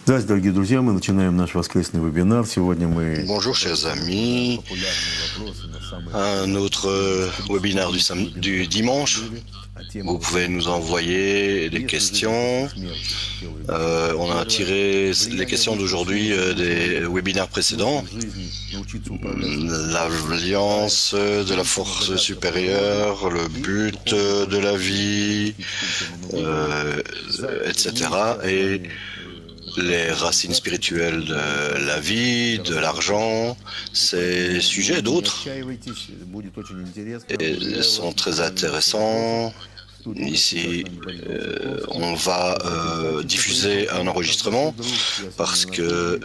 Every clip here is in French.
Здравствуйте, дорогие друзья. Мы начинаем наш воскресный вебинар. Сегодня мы... Bonjour chers amis, un autre webinaire du dimanche. Vous pouvez nous envoyer des questions. On a tiré les questions d'aujourd'hui des webinaires précédents. L'alliance de la force supérieure, le but de la vie, etc. Et les racines spirituelles de la vie, de l'argent, ces sujets et d'autres sont très intéressants. Ici, on va diffuser un enregistrement parce que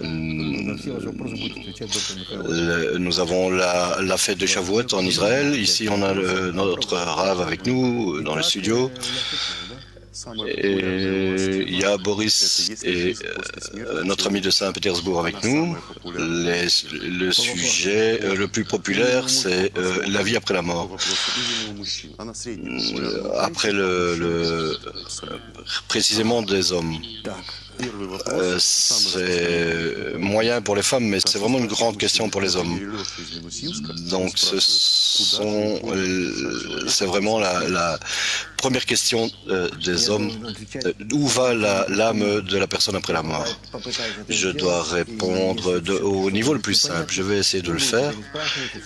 nous avons la fête de Shavuot en Israël. Ici, on a notre Rav avec nous dans le studio. Et il y a Boris et notre ami de Saint-Pétersbourg avec nous. Le sujet le plus populaire, c'est la vie après la mort. Après précisément des hommes. C'est moyen pour les femmes, mais c'est vraiment une grande question pour les hommes. Donc, c'est vraiment la première question des hommes. Où va l'âme de la personne après la mort? Je dois répondre au niveau le plus simple. Je vais essayer de le faire.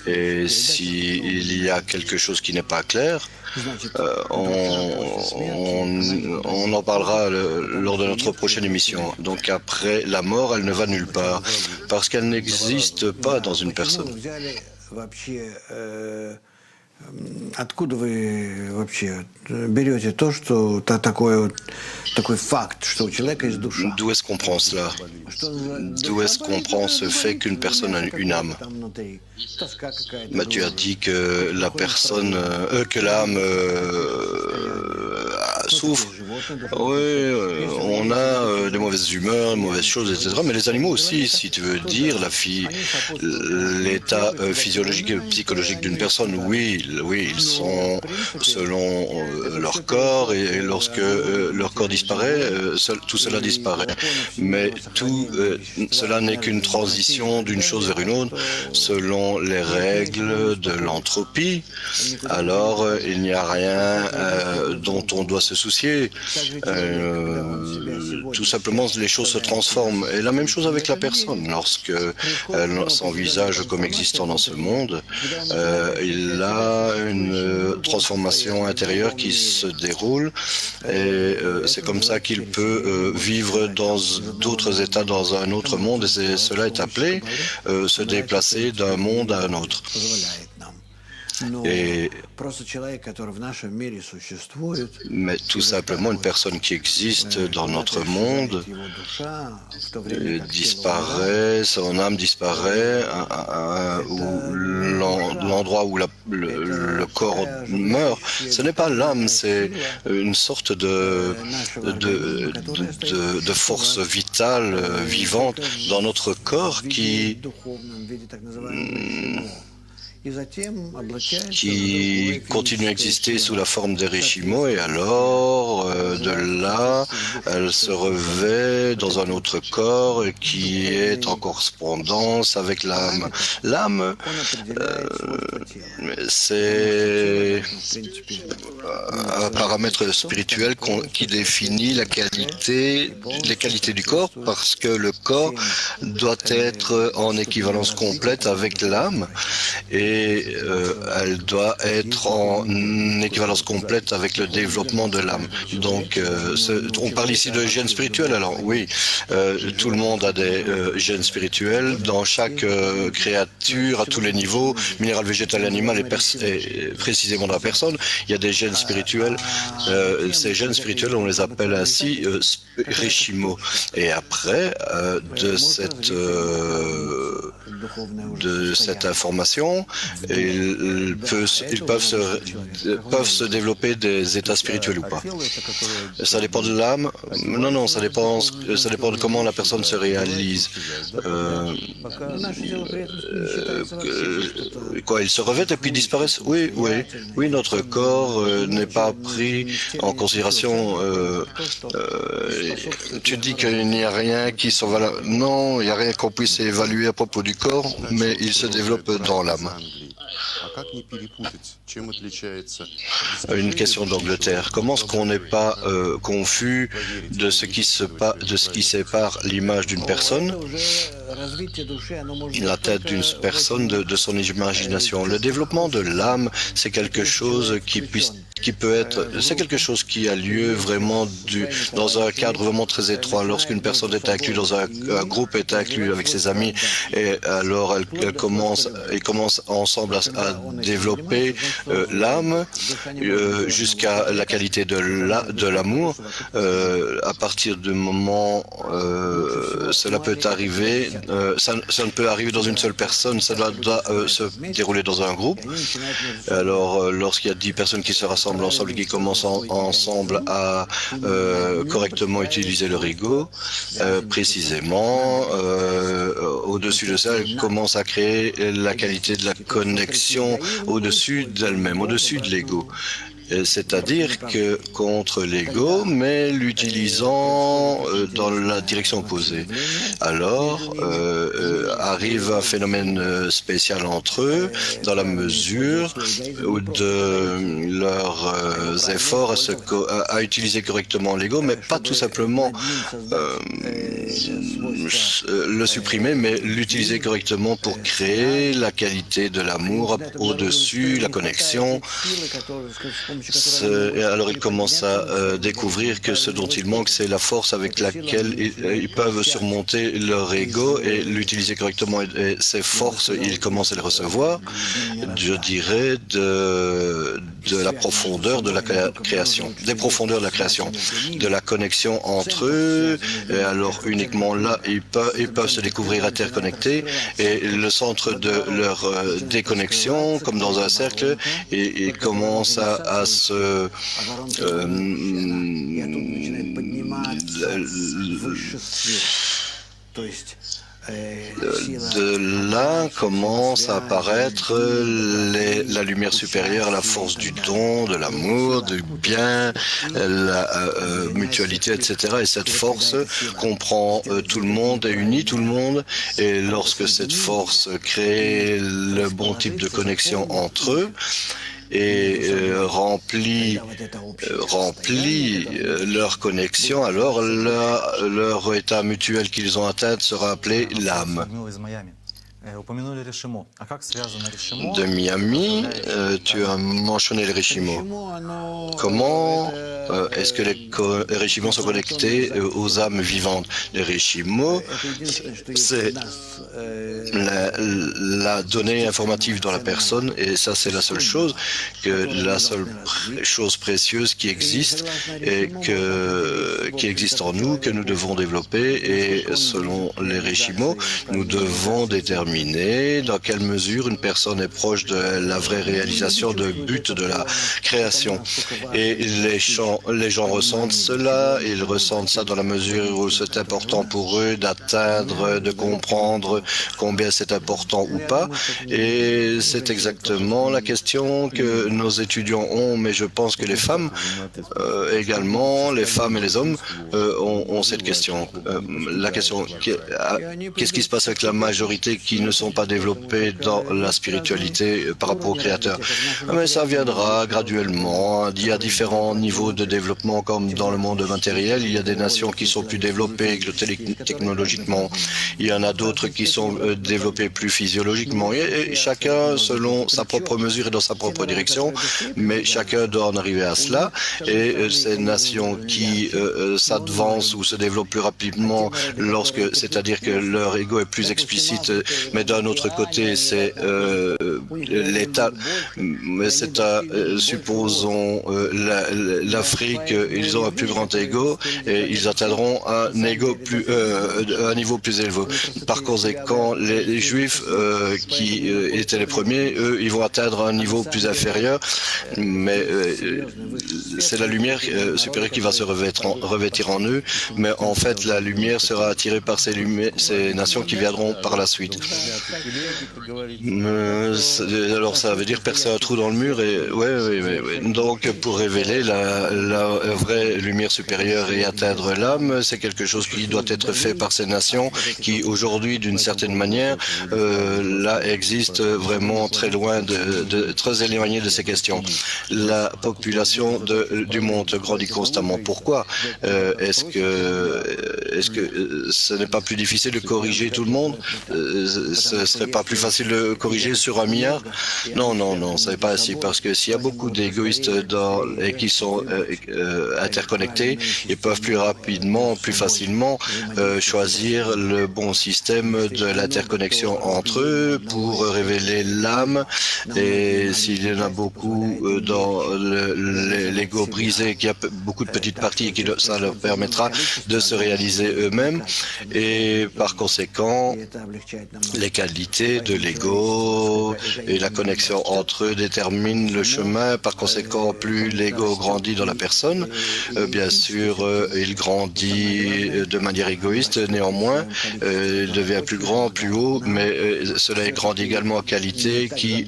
Et s'il y a quelque chose qui n'est pas clair, on en parlera lors de notre prochaine émission. Donc après la mort, elle ne va nulle part, parce qu'elle n'existe pas dans une personne. Откуда вы вообще берете то, что такой факт, что у человека есть душа? D'où est-ce qu'on prend cela? D'où est-ce qu'on prend ce fait qu'une personne a une âme? Tu as dit que la personne, que l'âme souffre. Oui, on a des mauvaises humeurs, des mauvaises choses, etc. Mais les animaux aussi, si tu veux dire, l'état physiologique et psychologique d'une personne, oui, ils sont selon leur corps, et lorsque leur corps disparaît, tout cela disparaît. Mais tout cela n'est qu'une transition d'une chose vers une autre, selon les règles de l'entropie. Alors, il n'y a rien dont on doit se soucier. Tout simplement, les choses se transforment. Et la même chose avec la personne. Lorsque elle s'envisage comme existant dans ce monde, il a une transformation intérieure qui se déroule. Et c'est comme ça qu'il peut vivre dans d'autres états, dans un autre monde. Et cela est appelé se déplacer d'un monde à un autre. Mais tout simplement, une personne qui existe dans notre monde disparaît, son âme disparaît, l'endroit où le corps meurt. Ce n'est pas l'âme, c'est une sorte de force vitale, vivante dans notre corps qui continue à exister sous la forme des Rishimo, et alors de là, elle se revêt dans un autre corps qui est en correspondance avec l'âme. L'âme, c'est un paramètre spirituel qui définit les qualités du corps, parce que le corps doit être en équivalence complète avec l'âme, et elle doit être en équivalence complète avec le développement de l'âme. Donc, on parle ici de gènes spirituels. Alors oui, tout le monde a des gènes spirituels dans chaque créature, à tous les niveaux, minéral, végétal, animal, et précisément dans la personne. Il y a des gènes spirituels. Ces gènes spirituels, on les appelle ainsi Rishimo. Et après, de cette de cette information, ils peuvent se développer des états spirituels ou pas. Ça dépend de l'âme? Non, non, ça dépend de comment la personne se réalise. Quoi, ils se revêtent et puis disparaissent? Oui, oui. Oui, notre corps n'est pas pris en considération. Tu dis qu'il n'y a rien qui soit valable. Non, il n'y a rien qu'on puisse évaluer à propos du corps, mais il se développe dans l'âme. Une question d'Angleterre. Comment est-ce qu'on n'est pas confus de ce qui sépare l'image d'une personne, la tête d'une personne de son imagination? Le développement de l'âme, c'est quelque chose c'est quelque chose qui a lieu vraiment dans un cadre vraiment très étroit. Lorsqu'une personne est inclue dans un groupe, est inclue avec ses amis, et alors ils commencent ensemble à développer l'âme jusqu'à la qualité de l'amour. À partir du moment cela peut arriver, ça ne peut arriver dans une seule personne, ça doit se dérouler dans un groupe. Alors lorsqu'il y a 10 personnes qui se rassemblent ensemble, qui commencent ensemble à correctement utiliser leur ego, précisément, au-dessus de ça, elles commencent à créer la qualité de la connexion au-dessus d'elles-mêmes, au-dessus de l'ego. C'est-à-dire que contre l'ego, mais l'utilisant dans la direction opposée. Alors, arrive un phénomène spécial entre eux, dans la mesure de leurs efforts à utiliser correctement l'ego, mais pas tout simplement le supprimer, mais l'utiliser correctement pour créer la qualité de l'amour au-dessus, la connexion. Et alors ils commencent à découvrir que ce dont il manque, c'est la force avec laquelle ils peuvent surmonter leur ego et l'utiliser correctement. Et ces forces, ils commencent à les recevoir, je dirais, de la profondeur de la création, des profondeurs de la création, de la connexion entre eux. Et alors uniquement là, ils peuvent se découvrir interconnectés. Et le centre de leur déconnexion, comme dans un cercle, et ils commencent à se de là commence à apparaître la lumière supérieure, la force du don, de l'amour, du bien, la mutualité, etc. Et cette force comprend tout le monde et unit tout le monde. Et lorsque cette force crée le bon type de connexion entre eux, et remplit leur connexion, alors leur état mutuel qu'ils ont atteint sera appelé l'âme. De Miami, tu as mentionné les Rishimo. Comment est-ce que les Rishimo sont connectés aux âmes vivantes? Les Rishimo, c'est la donnée informative dans la personne, et ça c'est la seule chose précieuse qui existe et qui existe en nous, que nous devons développer. Et selon les Rishimo, nous devons déterminer dans quelle mesure une personne est proche de la vraie réalisation de but de la création. Et les gens ressentent cela, ils ressentent ça dans la mesure où c'est important pour eux d'atteindre, de comprendre combien c'est important ou pas. Et c'est exactement la question que nos étudiants ont, mais je pense que les femmes également, les femmes et les hommes ont cette question. La question, qu'est-ce qui se passe avec la majorité qui ne sont pas développés dans la spiritualité par rapport au Créateur? Mais ça viendra graduellement. Il y a différents niveaux de développement, comme dans le monde matériel. Il y a des nations qui sont plus développées technologiquement. Il y en a d'autres qui sont développées plus physiologiquement. Et chacun, selon sa propre mesure et dans sa propre direction, mais chacun doit en arriver à cela. Et ces nations qui s'avancent ou se développent plus rapidement, c'est-à-dire que leur ego est plus explicite, Mais d'un autre côté, c'est l'État, supposons l'Afrique, ils ont un plus grand ego et ils atteindront un niveau plus élevé. Par conséquent, les Juifs qui étaient les premiers, eux, ils vont atteindre un niveau plus inférieur, mais c'est la lumière supérieure qui va se revêtir en eux, mais en fait, la lumière sera attirée par ces nations qui viendront par la suite. Alors, ça veut dire percer un trou dans le mur et ouais. Donc, pour révéler la vraie lumière supérieure et atteindre l'âme, c'est quelque chose qui doit être fait par ces nations qui, aujourd'hui, d'une certaine manière, là, existent vraiment très loin, très éloignées de ces questions. La population du monde grandit constamment. Pourquoi? Est-ce que ce n'est pas plus difficile de corriger tout le monde? Ce serait pas plus facile de corriger sur 1 milliard? Non, ça n'est pas ainsi, parce que s'il y a beaucoup d'égoïstes et qui sont interconnectés, ils peuvent plus rapidement, plus facilement choisir le bon système de l'interconnexion entre eux pour révéler l'âme. Et s'il y en a beaucoup dans l'ego brisé, qu'il y a beaucoup de petites parties, et ça leur permettra de se réaliser eux-mêmes. Et par conséquent, les qualités de l'ego et la connexion entre eux déterminent le chemin. Par conséquent, plus l'ego grandit dans la personne, bien sûr, il grandit de manière égoïste. Néanmoins, il devient plus grand, plus haut, mais cela grandit également en qualité qui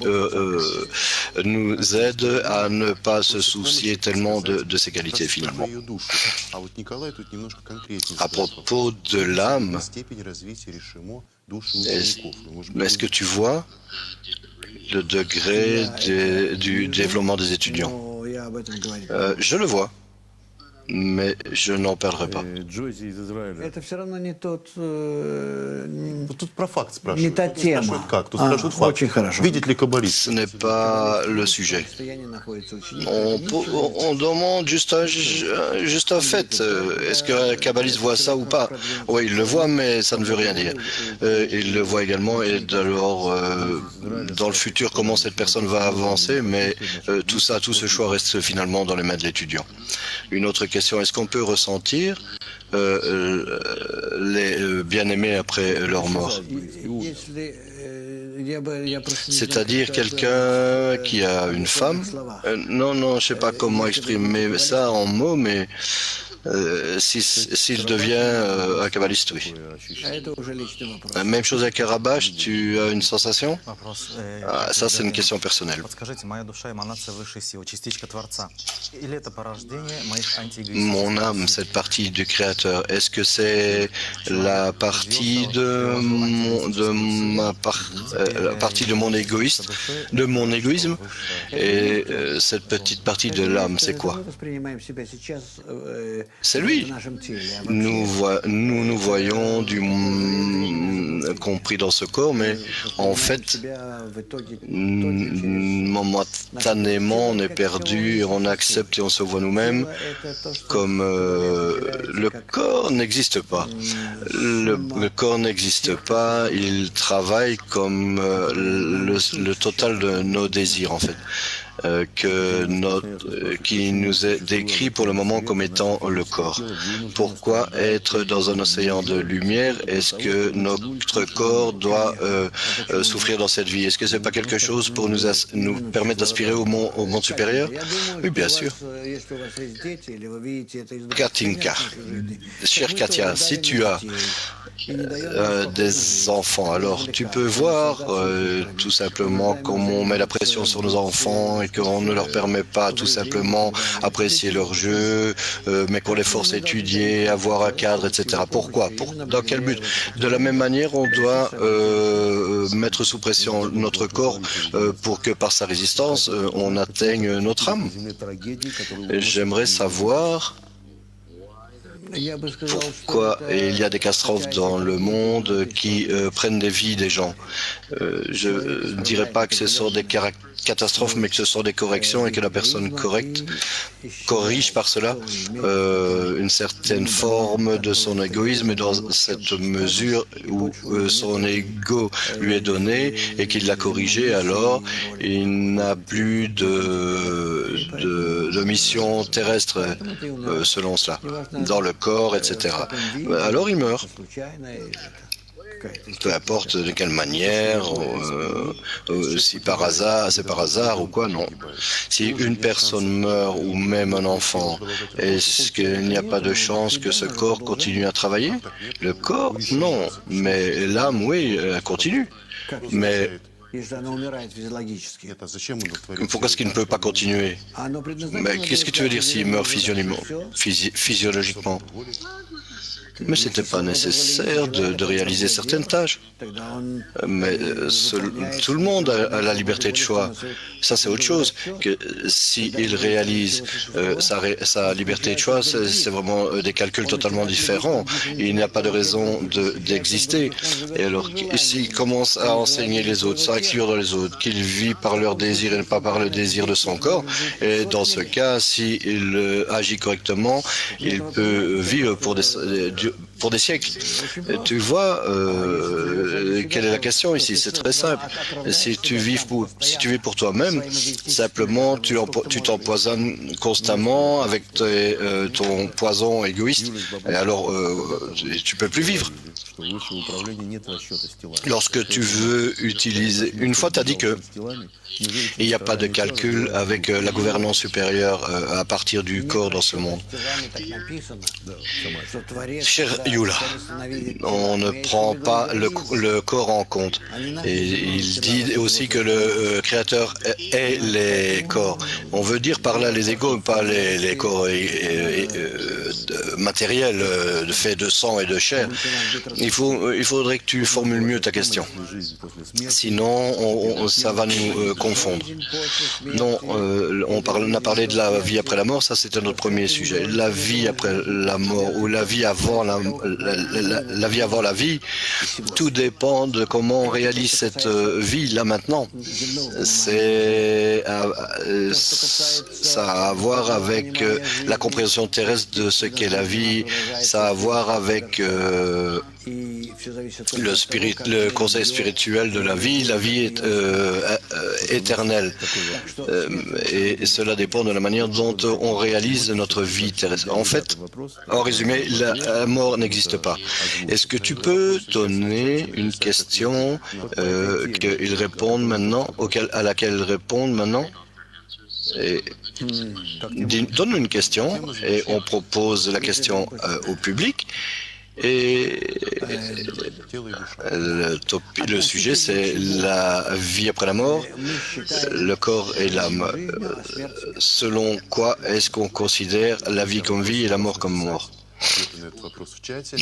nous aide à ne pas se soucier tellement de ses qualités finalement. À propos de l'âme, est-ce que tu vois le degré du développement des étudiants? Je le vois, mais je n'en parlerai pas. Это все равно не тот, Тут про факт не спрашивают. та Тут не тема. спрашивают как, тут спрашивают факт. Очень хорошо. Видит ли каббалист? Ce n'est pas le sujet. Состояние находится ученик. On demande juste un fait. Est-ce qu'un kabbaliste voit ça ou pas? Oui, il le voit, mais ça ne veut rien dire. Il le voit également, et alors, dans le futur, comment cette personne va avancer, mais tout ce choix reste finalement dans les mains de l'étudiant. Une autre question, est-ce qu'on peut ressentir les bien-aimés après leur mort? C'est-à-dire quelqu'un qui a une femme? Non, je ne sais pas comment exprimer ça en mots, mais s'il devient un kabbaliste, oui. Même chose avec Karabash, tu as une sensation? Ça, c'est une question personnelle. Mon âme, cette partie du Créateur, est-ce que c'est la partie de mon égoïsme? Et cette petite partie de l'âme, c'est quoi? C'est lui. Nous voyons compris dans ce corps, mais en fait, momentanément, on est perdu, on accepte et on se voit nous-mêmes comme le corps n'existe pas. Le corps n'existe pas, il travaille comme le total de nos désirs, en fait. Qui nous est décrit pour le moment comme étant le corps. Pourquoi être dans un océan de lumière? Est-ce que notre corps doit souffrir dans cette vie? Est-ce que ce n'est pas quelque chose pour nous permettre d'aspirer au monde supérieur? Oui, bien sûr. Katinka, chère Katia, si tu as des enfants, alors tu peux voir tout simplement comment on met la pression sur nos enfants et qu'on ne leur permet pas tout simplement apprécier leur jeu, mais qu'on les force à étudier, avoir un cadre, etc. Pourquoi? Dans quel but? De la même manière, on doit mettre sous pression notre corps pour que par sa résistance, on atteigne notre âme. J'aimerais savoir pourquoi il y a des catastrophes dans le monde qui prennent des vies des gens. Je ne dirais pas que ce sont des catastrophes, mais que ce sont des corrections et que la personne correcte corrige par cela une certaine forme de son égoïsme dans cette mesure où son ego lui est donné et qu'il l'a corrigé, alors il n'a plus de mission terrestre selon cela, dans le corps, etc. Alors il meurt. Peu importe de quelle manière, si par hasard, c'est par hasard ou quoi, non. Si une personne meurt ou même un enfant, est-ce qu'il n'y a pas de chance que ce corps continue à travailler? Le corps, non. Mais l'âme, oui, elle continue. Mais pourquoi est-ce qu'il ne peut pas continuer? Mais qu'est-ce que tu veux dire s'il meurt physiologiquement? Mais ce n'était pas nécessaire de réaliser certaines tâches. Mais tout le monde a la liberté de choix. Ça, c'est autre chose. Que s'il réalise sa liberté de choix, c'est vraiment des calculs totalement différents. Il n'y a pas de raison d'exister. Et alors, s'il commence à enseigner les autres, à exclure les autres, qu'il vit par leur désir et pas par le désir de son corps, et dans ce cas, s'il agit correctement, il peut vivre pour des siècles. Tu vois, quelle est la question ici? C'est très simple. Si tu vis pour toi-même, simplement tu t'empoisonnes constamment avec ton poison égoïste, et alors tu peux plus vivre. Lorsque tu veux utiliser... Une fois, tu as dit que il n'y a pas de calcul avec la gouvernance supérieure à partir du corps dans ce monde. Cher Yula, on ne prend pas le corps en compte. Et il dit aussi que le Créateur est les corps. On veut dire par là les égos, pas les corps matériels faits de sang et de chair. Il faudrait que tu formules mieux ta question. Sinon, ça va nous confondre. Non, on a parlé de la vie après la mort, ça c'était notre premier sujet. La vie après la mort ou la vie avant la vie avant la vie, tout dépend de comment on réalise cette vie là maintenant. Ça a à voir avec la compréhension terrestre de ce qu'est la vie, ça a à voir avec le conseil spirituel de la vie est éternelle. Et cela dépend de la manière dont on réalise notre vie terrestre. En fait, en résumé, la mort n'existe pas. Est-ce que tu peux donner une question qu'ils répondent maintenant, à laquelle ils répondent maintenant? Donne une question et on propose la question au public. Et le sujet, c'est la vie après la mort, le corps et l'âme. Selon quoi est-ce qu'on considère la vie comme vie et la mort comme mort?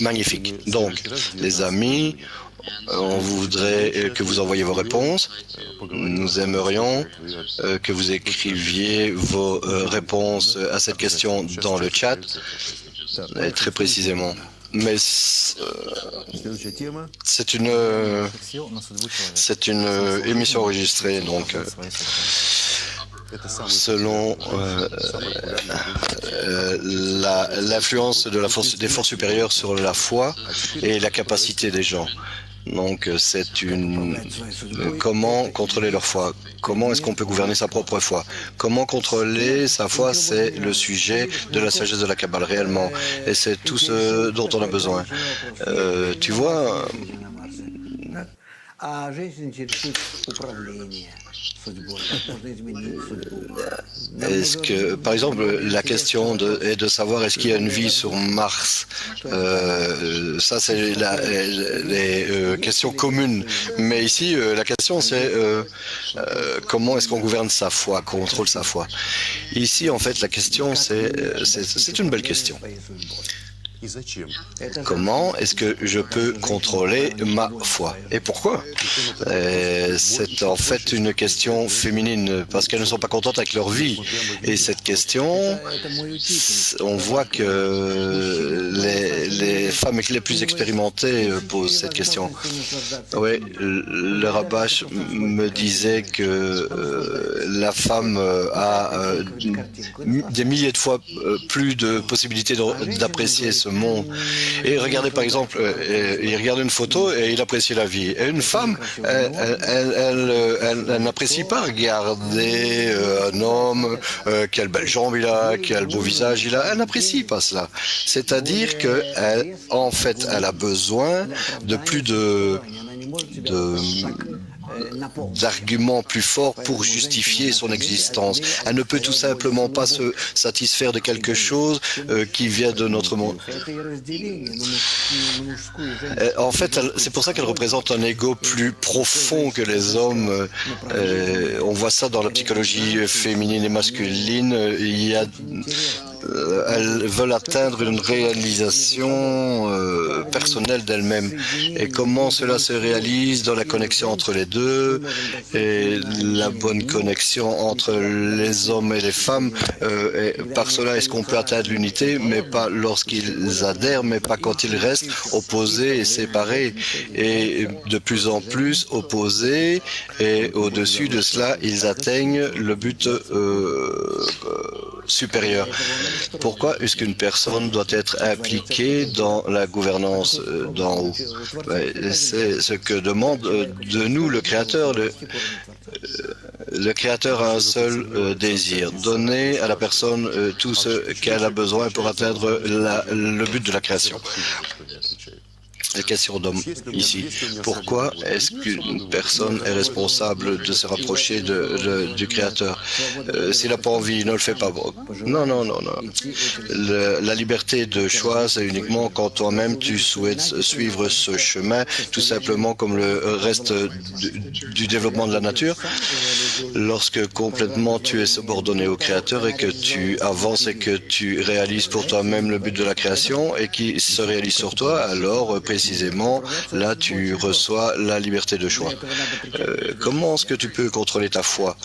Magnifique. Donc, les amis, on voudrait que vous envoyiez vos réponses. Nous aimerions que vous écriviez vos réponses à cette question dans le chat, très précisément. Mais c'est une émission enregistrée, donc selon l'influence des forces supérieures sur la foi et la capacité des gens. Donc comment contrôler leur foi? Comment est-ce qu'on peut gouverner sa propre foi? Comment contrôler sa foi? C'est le sujet de la sagesse de la Kabbale réellement. Et c'est tout ce dont on a besoin. Tu vois, est-ce que, par exemple, la question est de savoir est-ce qu'il y a une vie sur Mars? Ça, c'est les questions communes. Mais ici, la question, c'est comment est-ce qu'on gouverne sa foi, contrôle sa foi? Ici, en fait, la question, c'est une belle question. Comment est-ce que je peux contrôler ma foi? Et pourquoi? C'est en fait une question féminine, parce qu'elles ne sont pas contentes avec leur vie. Et cette question, on voit que les femmes les plus expérimentées posent cette question. Oui, le rabbin me disait que la femme a des milliers de fois plus de possibilités d'apprécier ce monde. Et regardez par exemple, il regarde une photo et il apprécie la vie. Et une femme, elle n'apprécie pas regarder un homme, quelle belle jambe il a, quel beau visage il a. Elle n'apprécie pas cela. C'est-à-dire qu'elle, en fait, elle a besoin de plus d'arguments plus forts pour justifier son existence. Elle ne peut tout simplement pas se satisfaire de quelque chose qui vient de notre monde. En fait, c'est pour ça qu'elle représente un ego plus profond que les hommes. On voit ça dans la psychologie féminine et masculine. Elles veulent atteindre une réalisation personnelle d'elles-mêmes. Et comment cela se réalise dans la connexion entre les deux et la bonne connexion entre les hommes et les femmes. Et par cela, est-ce qu'on peut atteindre l'unité, mais pas lorsqu'ils adhèrent, mais pas quand ils restent opposés et séparés. Et de plus en plus opposés. Et au-dessus de cela, ils atteignent le but supérieur. Pourquoi est-ce qu'une personne doit être impliquée dans la gouvernance d'en haut? C'est ce que demande de nous le Créateur. Le Créateur a un seul désir, donner à la personne tout ce qu'elle a besoin pour atteindre le but de la création. La question d'homme ici. Pourquoi est-ce qu'une personne est responsable de se rapprocher du Créateur? S'il n'a pas envie, il ne le fait pas. Non, non, non, non. La liberté de choix, c'est uniquement quand toi-même tu souhaites suivre ce chemin, tout simplement comme le reste du développement de la nature. Lorsque complètement tu es subordonné au Créateur et que tu avances et que tu réalises pour toi-même le but de la création et qui se réalise sur toi, alors précisément, là, tu reçois la liberté de choix. Comment est-ce que tu peux contrôler ta foi?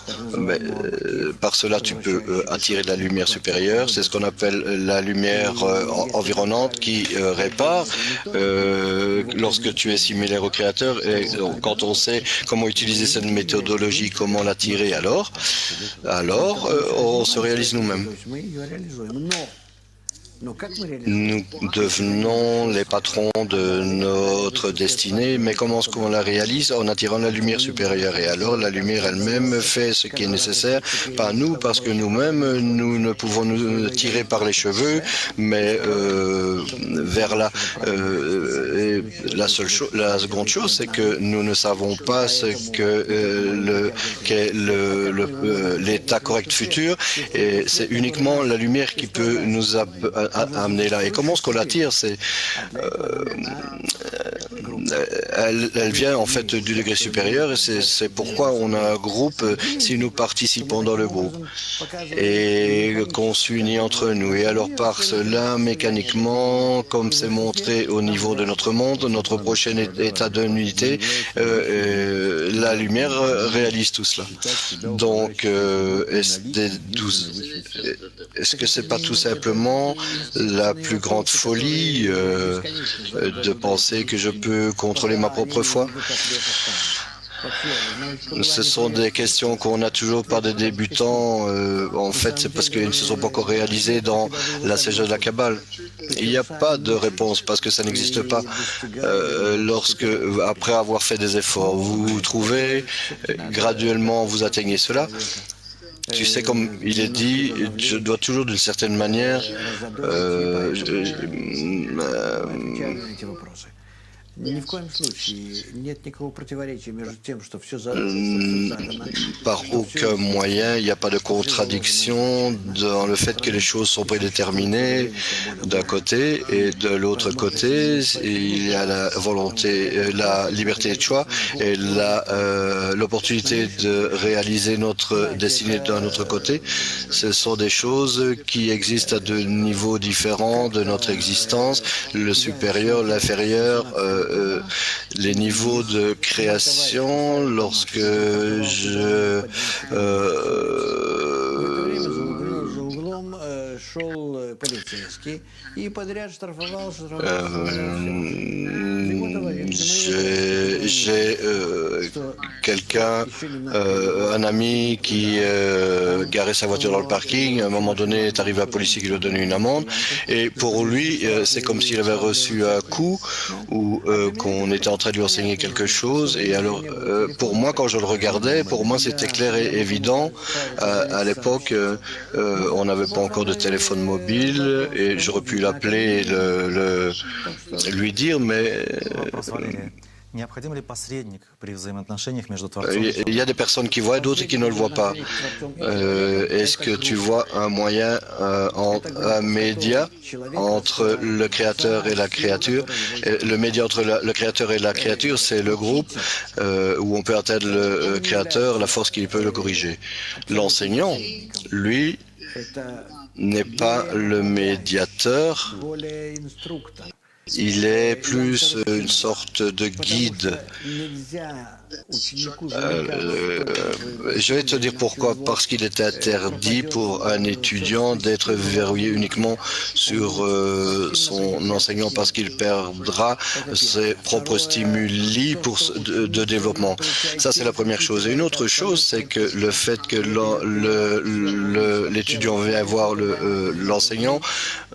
Par cela, tu peux attirer de la lumière supérieure. C'est ce qu'on appelle la lumière environnante qui répare lorsque tu es similaire au Créateur. Et donc, quand on sait comment utiliser cette méthodologie, comment l'attirer, alors on se réalise nous-mêmes. Nous devenons les patrons de notre destinée, mais comment est-ce qu'on la réalise? En attirant la lumière supérieure. Et alors, la lumière elle-même fait ce qui est nécessaire, pas nous, parce que nous-mêmes, nous ne pouvons nous tirer par les cheveux, mais vers là. La seconde chose, c'est que nous ne savons pas ce qu'est l'état correct futur, et c'est uniquement la lumière qui peut nous amener là. Et comment est-ce qu'on l'attire? Elle vient en fait du degré supérieur, et c'est pourquoi on a un groupe si nous participons dans le groupe et qu'on s'unit entre nous. Et alors par cela, mécaniquement, comme c'est montré au niveau de notre monde, notre prochain état d'unité, la lumière réalise tout cela. Donc, est-ce que c'est pas tout simplement la plus grande folie de penser que je peux contrôler ma propre foi? Ce sont des questions qu'on a toujours par des débutants. En fait, c'est parce qu'ils ne se sont pas encore réalisés dans la sagesse de la Kabbale. Il n'y a pas de réponse parce que ça n'existe pas. Lorsque, après avoir fait des efforts, vous trouvez, graduellement, vous atteignez cela. Tu sais, comme il est dit, je dois toujours d'une certaine manière Ни в коем случае нет никакого противоречия между тем, что все задано. Par aucun moyen, il n'y a pas de contradiction dans le fait que les choses sont prédéterminées d'un côté et de l'autre côté, il y a la volonté, la liberté de choix et l'opportunité de réaliser notre destinée d'un autre côté. Ce sont des choses qui existent à deux niveaux différents de notre existence, le supérieur, l'inférieur, les niveaux de création. Lorsque je j'ai quelqu'un, un ami qui garait sa voiture dans le parking. À un moment donné, est arrivé un policier qui lui a donné une amende. Et pour lui, c'est comme s'il avait reçu un coup ou qu'on était en train de lui enseigner quelque chose. Et alors, pour moi, quand je le regardais, pour moi, c'était clair et évident. À l'époque, on n'avait pas encore de téléphone mobile et j'aurais pu l'appeler et lui dire, mais il y a des personnes qui voient et d'autres qui ne le voient pas. Est-ce que tu vois un moyen, un média entre le créateur et la créature? Le média entre le créateur et la créature, c'est le groupe où on peut atteindre le créateur, la force qui peut le corriger. L'enseignant, lui, n'est pas le médiateur. Il est plus une sorte de guide. Je vais te dire pourquoi. Parce qu'il est interdit pour un étudiant d'être verrouillé uniquement sur son enseignant parce qu'il perdra ses propres stimuli de développement. Ça, c'est la première chose. Et une autre chose, c'est que le fait que l'étudiant vient voir l'enseignant,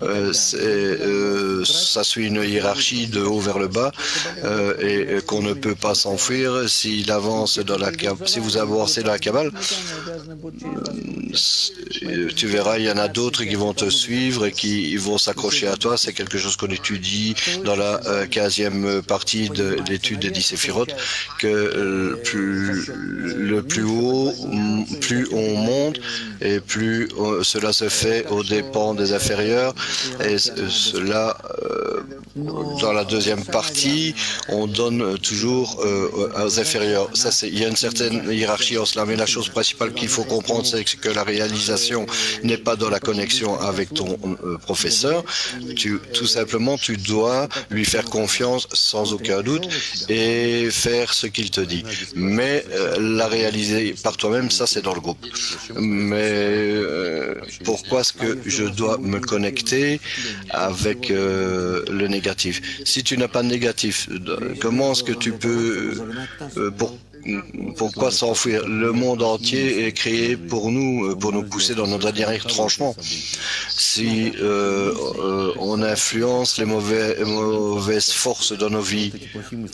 ça suit une hiérarchie de haut vers le bas et qu'on ne peut pas s'enfuir. S'il avance dans si vous avancez dans la cabale, tu verras, il y en a d'autres qui vont te suivre et qui vont s'accrocher à toi. C'est quelque chose qu'on étudie dans la 15e partie de l'étude des 10 séphirotes, que le plus haut, plus on monte et plus cela se fait aux dépens des inférieurs. Et cela, dans la deuxième partie, on donne toujours aux inférieurs. Ça, il y a une certaine hiérarchie en cela, mais la chose principale qu'il faut comprendre, c'est que la réalisation n'est pas dans la connexion avec ton professeur. Tout simplement, tu dois lui faire confiance sans aucun doute et faire ce qu'il te dit. Mais la réaliser par toi-même, ça, c'est dans le groupe. Mais pourquoi est-ce que je dois me connecter avec le négatif? Si tu n'as pas de négatif, comment est-ce que tu peux... Pourquoi s'enfuir? Le monde entier est créé pour nous pousser dans notre dernier retranchement. Si on influence les mauvaises forces dans nos vies,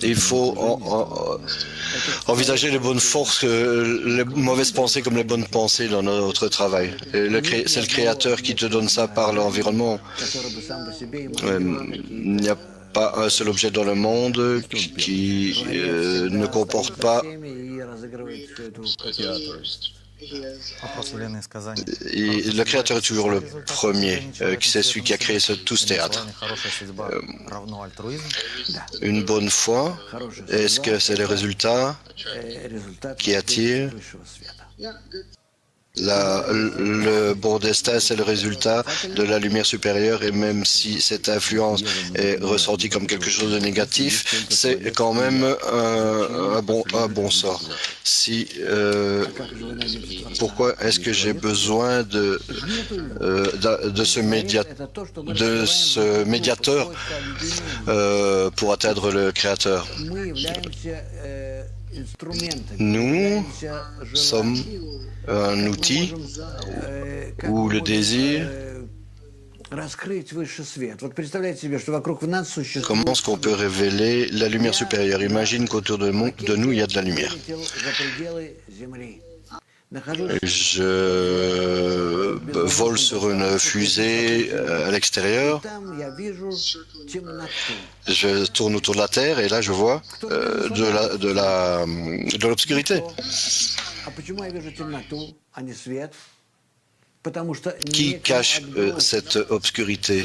il faut envisager les bonnes forces, les mauvaises pensées comme les bonnes pensées dans notre travail. C'est le Créateur qui te donne ça par l'environnement. Il n'y a pas un seul objet dans le monde qui ne comporte pas. Et le créateur est toujours le premier, c'est celui qui a créé tout ce théâtre. Une bonne foi, est-ce que c'est le résultat qui attire? Le bon destin, c'est le résultat de la lumière supérieure, et même si cette influence est ressentie comme quelque chose de négatif, c'est quand même un bon sort. Pourquoi est-ce que j'ai besoin de ce médiateur pour atteindre le Créateur? Nous sommes un outil où le désir. Comment est-ce qu'on peut révéler la lumière supérieure? Imagine qu'autour de nous, il y a de la lumière. Je vole sur une fusée à l'extérieur. Je tourne autour de la Terre et là je vois de l'obscurité. Qui cache cette obscurité?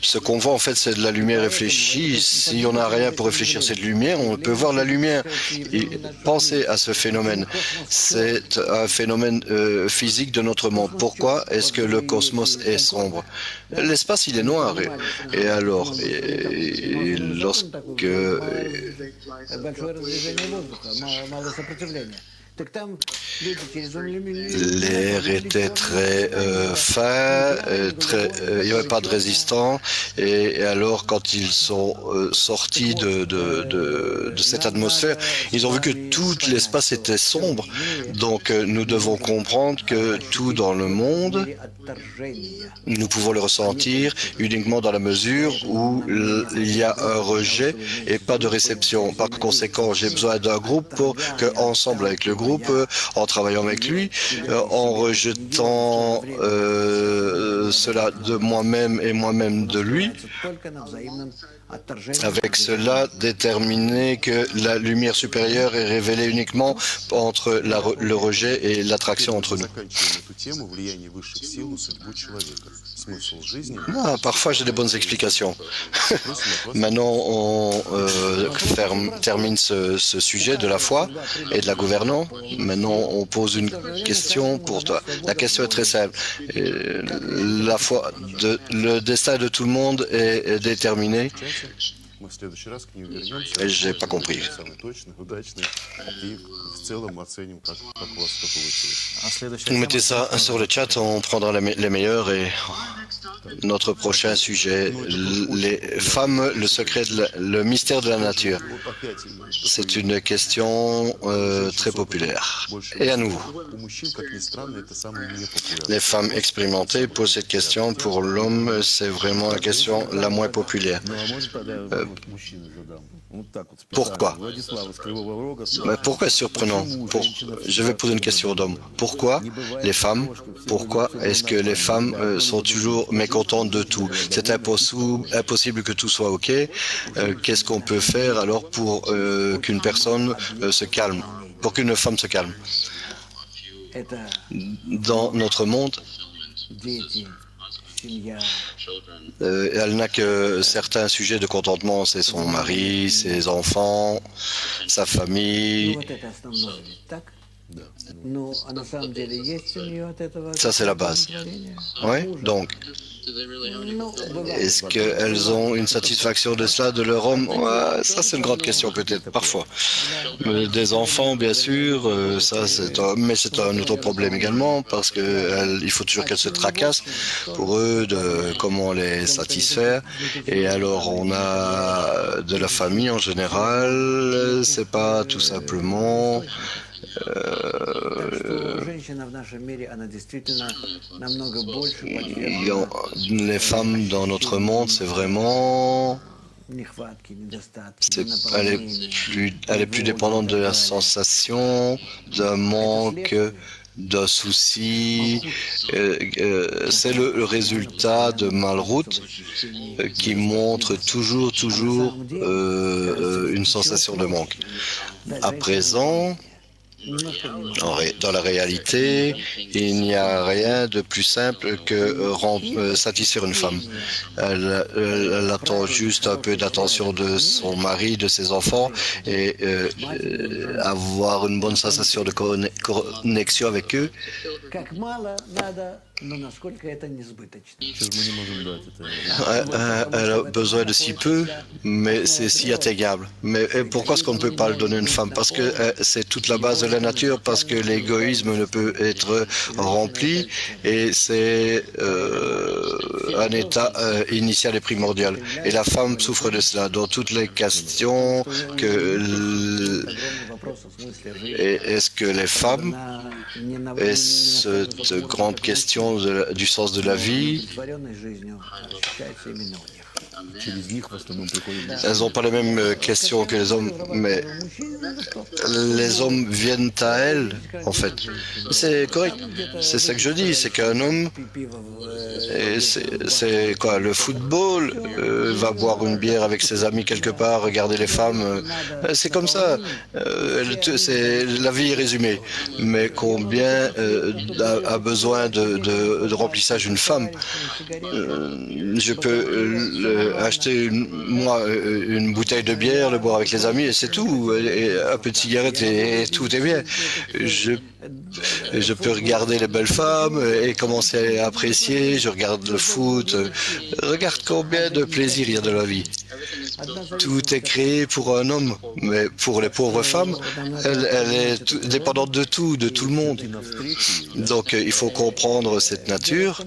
Ce qu'on voit en fait, c'est de la lumière réfléchie. Si on n'a rien pour réfléchir cette lumière, on peut voir la lumière. Et pensez à ce phénomène. C'est un phénomène physique de notre monde. Pourquoi est-ce que le cosmos est sombre? L'espace, il est noir. Et alors, lorsque l'air était très fin, il n'y avait pas de résistance, et alors quand ils sont sortis de cette atmosphère, ils ont vu que tout l'espace était sombre. Donc nous devons comprendre que tout dans le monde, nous pouvons le ressentir uniquement dans la mesure où il y a un rejet et pas de réception. Par conséquent, j'ai besoin d'un groupe pour qu'ensemble avec le groupe, en travaillant avec lui, en rejetant cela de moi-même et moi-même de lui, avec cela déterminer que la lumière supérieure est révélée uniquement entre le rejet et l'attraction entre nous. Ah, parfois j'ai des bonnes explications. Maintenant on termine ce sujet de la foi et de la gouvernance. Maintenant on pose une question pour toi. La question est très simple. La foi, le destin de tout le monde est déterminé. J'ai pas compris. Vous mettez ça sur le chat, on prendra les meilleurs et notre prochain sujet, les femmes, le secret, le mystère de la nature. C'est une question très populaire. Et à nouveau, les femmes expérimentées posent cette question. Pour l'homme, c'est vraiment la question la moins populaire. Pourquoi? Pourquoi est-ce surprenant? Je vais poser une question d'homme. Pourquoi les femmes? Pourquoi est-ce que les femmes sont toujours mécontentes de tout? C'est impossible que tout soit OK. Qu'est-ce qu'on peut faire alors pour qu'une personne se calme, pour qu'une femme se calme? Dans notre monde, elle n'a que certains sujets de contentement, c'est son mari, ses enfants, sa famille. Ça, c'est la base. Oui, donc, est-ce qu'elles ont une satisfaction de cela, de leur homme? Ouais, ça, c'est une grande question, peut-être, parfois. Des enfants, bien sûr, mais c'est un autre problème également, parce qu'il faut toujours qu'elles se tracassent pour eux de comment les satisfaire. Et alors, on a de la famille en général, c'est pas tout simplement... les femmes dans notre monde, c'est vraiment... Elle est plus dépendante de la sensation, d'un manque, d'un souci. C'est le résultat de Malroute qui montre toujours une sensation de manque. À présent, dans la réalité, il n'y a rien de plus simple que satisfaire une femme. Elle attend juste un peu d'attention de son mari, de ses enfants et avoir une bonne sensation de connexion avec eux. Elle a besoin de si peu, mais c'est si atteignable. Mais pourquoi est-ce qu'on ne peut pas le donner à une femme? Parce que c'est toute la base de la nature, parce que l'égoïsme ne peut être rempli et c'est un état initial et primordial. Et la femme souffre de cela. Dans toutes les questions, est-ce que les femmes, et cette grande question du sens de la vie, через них в основном приходят. Elles n'ont pas les mêmes questions que les hommes, mais les hommes viennent à elles, en fait. C'est correct. C'est ça que je dis, c'est qu'un homme, et c'est quoi, le football, va boire une bière avec ses amis quelque part, regarder les femmes, c'est comme ça. C'est la vie est résumée. Mais combien a besoin de remplissage une femme? Je peux acheter une bouteille de bière, le boire avec les amis et c'est tout. Et un peu de cigarette et tout est bien. Je peux regarder les belles femmes et commencer à apprécier. Je regarde le foot. Regarde combien de plaisir il y a dans la vie. Tout est créé pour un homme, mais pour les pauvres femmes, elle est dépendante de tout le monde. Donc il faut comprendre cette nature.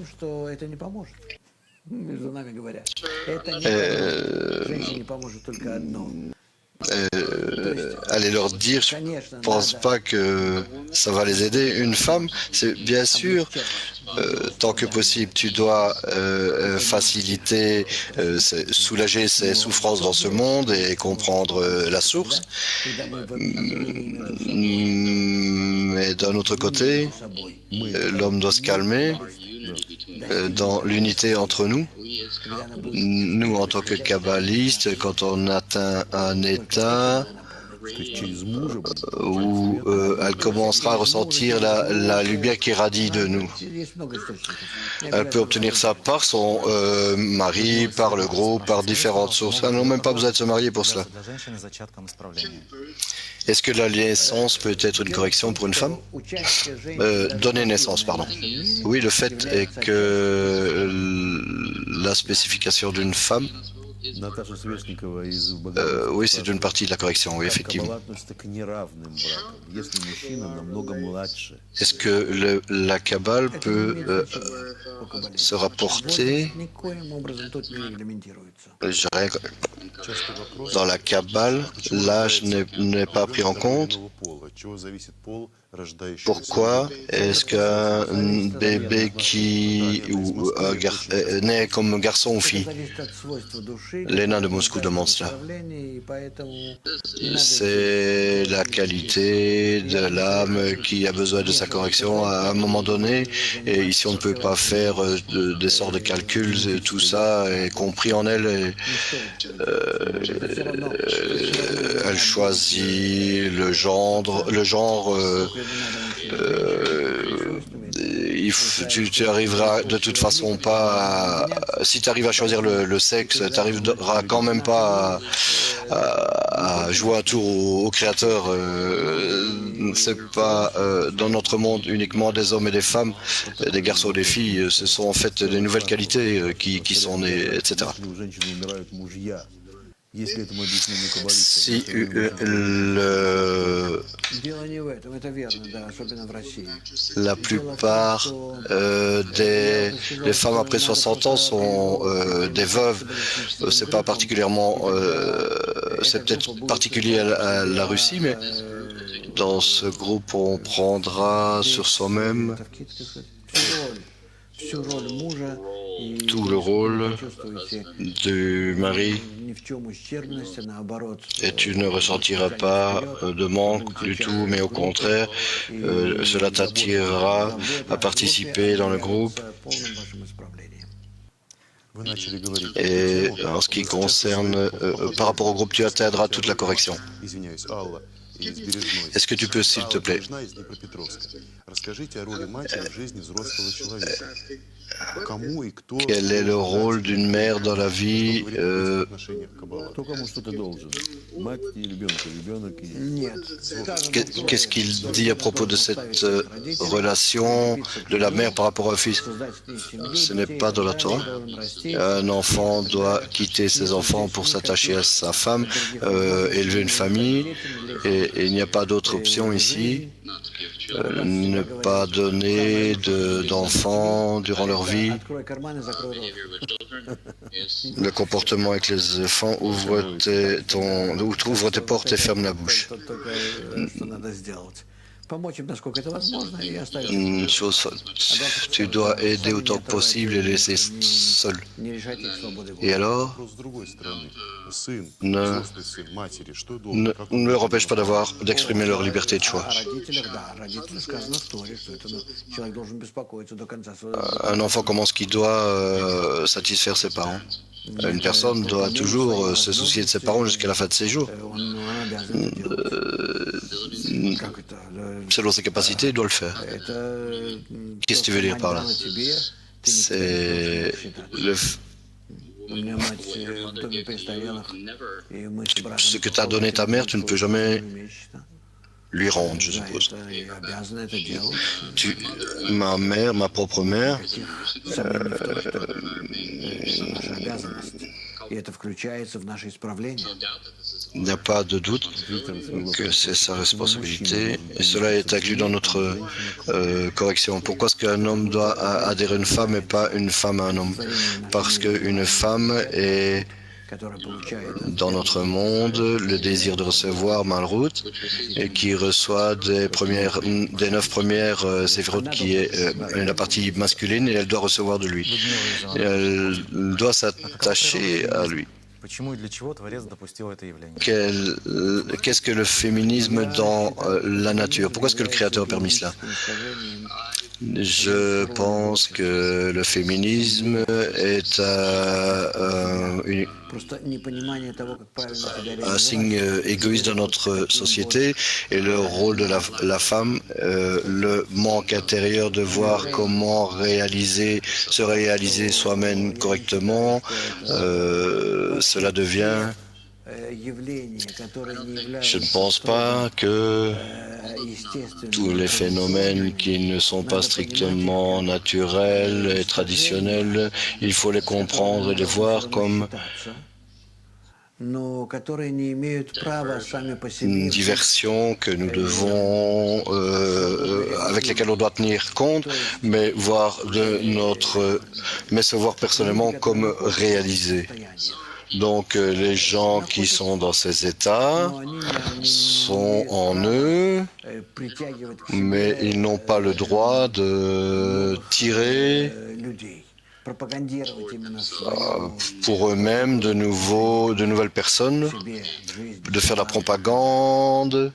Aller leur dire, je ne pense pas que ça va les aider. Une femme, c'est bien sûr, tant que possible, tu dois faciliter, soulager ses souffrances dans ce monde et comprendre la source. Mais d'un autre côté, l'homme doit se calmer dans l'unité entre nous. Nous, en tant que kabbalistes, quand on atteint un état où elle commencera à ressentir la lumière qui irradie de nous. Elle peut obtenir ça par son mari, par le groupe, par différentes sources. Elle n'a même pas besoin de se marier pour cela. Est-ce que la naissance peut être une correction pour une femme? Donner naissance, pardon. Oui, le fait est que la spécification d'une femme, oui, c'est une partie de la correction, oui, effectivement. Est-ce que la Kabbale peut se rapporter? Dans la Kabbale, l'âge n'est pas pris en compte. Pourquoi est-ce qu'un bébé naît comme garçon ou fille? L'ENA de Moscou demande cela. C'est la qualité de l'âme qui a besoin de sa correction à un moment donné. Et ici, on ne peut pas faire des sortes de calculs. Tout ça est compris en elle. Elle choisit le genre. Tu arriveras de toute façon pas si tu arrives à choisir le sexe, tu n'arriveras quand même pas à jouer un tour au créateur. C'est pas dans notre monde uniquement des hommes et des femmes, des garçons et des filles. Ce sont en fait des nouvelles qualités qui sont nées, etc. Si la plupart des femmes après 60 ans sont des veuves, c'est pas particulièrement, c'est peut-être particulier à la Russie, mais dans ce groupe on prendra sur soi-même tout le rôle du mari et tu ne ressentiras pas de manque du tout, mais au contraire, cela t'attirera à participer dans le groupe. Et en ce qui concerne, par rapport au groupe, tu atteindras toute la correction. Est-ce que tu peux, s'il te plaît, quel est le rôle d'une mère dans la vie? Qu'est-ce qu'il dit à propos de cette relation de la mère par rapport au fils? Ce n'est pas dans la Torah. Un enfant doit quitter ses enfants pour s'attacher à sa femme, élever une famille, et il n'y a pas d'autre option ici. Ne pas donner d'enfants durant leur vie. Le comportement avec les enfants, ouvre tes portes et ferme la bouche. помочь им, насколько это возможно, и оставить Une chose, tu dois aider autant que possible et laisser seul. не решать их свободы Et воли. alors, Вопрос с другой стороны. Сын, ne, взрослый сын матери, что должен, как он ne leur должен empêche pas d'exprimer leur liberté de choix. О родителях, да, о родителях сказано в Торе, что это человек должен беспокоиться до конца своего Un enfant commence qu'il doit satisfaire ses parents. Une personne doit toujours se soucier de ses parents jusqu'à la fin de ses jours. Он обязан это делать. Как это? Selon ses capacités, il doit le faire. Это Qu'est-ce que tu veux dire par là? тебе, ты не C'est le, У меня мать в доме престарелых, и мы с братом... ce que t'a donné ta mère, tu ne peux jamais ежемесячно. lui rendre, je Да, suppose. это и обязаны это делать. Ma mère, ma propre mère, Никаких сомнений в том, что это наша обязанность. И это включается в наше исправление. il n'y a pas de doute que c'est sa responsabilité et cela est inclus dans notre correction. Pourquoi est-ce qu'un homme doit adhérer à une femme et pas une femme à un homme? Parce qu'une femme est Который получает dans notre monde le désir de recevoir Malrout et qui reçoit des 9 premières séphirotes qui est la partie masculine et elle doit recevoir de lui. Et elle doit s'attacher à lui. Почему и для чего Творец допустил это явление? Qu'est-ce que le féminisme dans la nature? Pourquoi est-ce que le Créateur a permis cela? Je pense que le féminisme est просто непонимание того, как правильно себя un signe égoïste dans notre société et le rôle de la femme, le manque intérieur de voir comment se réaliser soi-même correctement, cela devient... Je ne pense pas que tous les phénomènes qui ne sont pas strictement naturels et traditionnels, il faut les comprendre et les voir comme une diversion que nous devons, avec lesquelles on doit tenir compte, mais se voir personnellement comme réalisés. Donc les gens qui sont dans ces états sont en eux, mais ils n'ont pas le droit de tirer pour eux-mêmes de nouvelles personnes, de faire la propagande.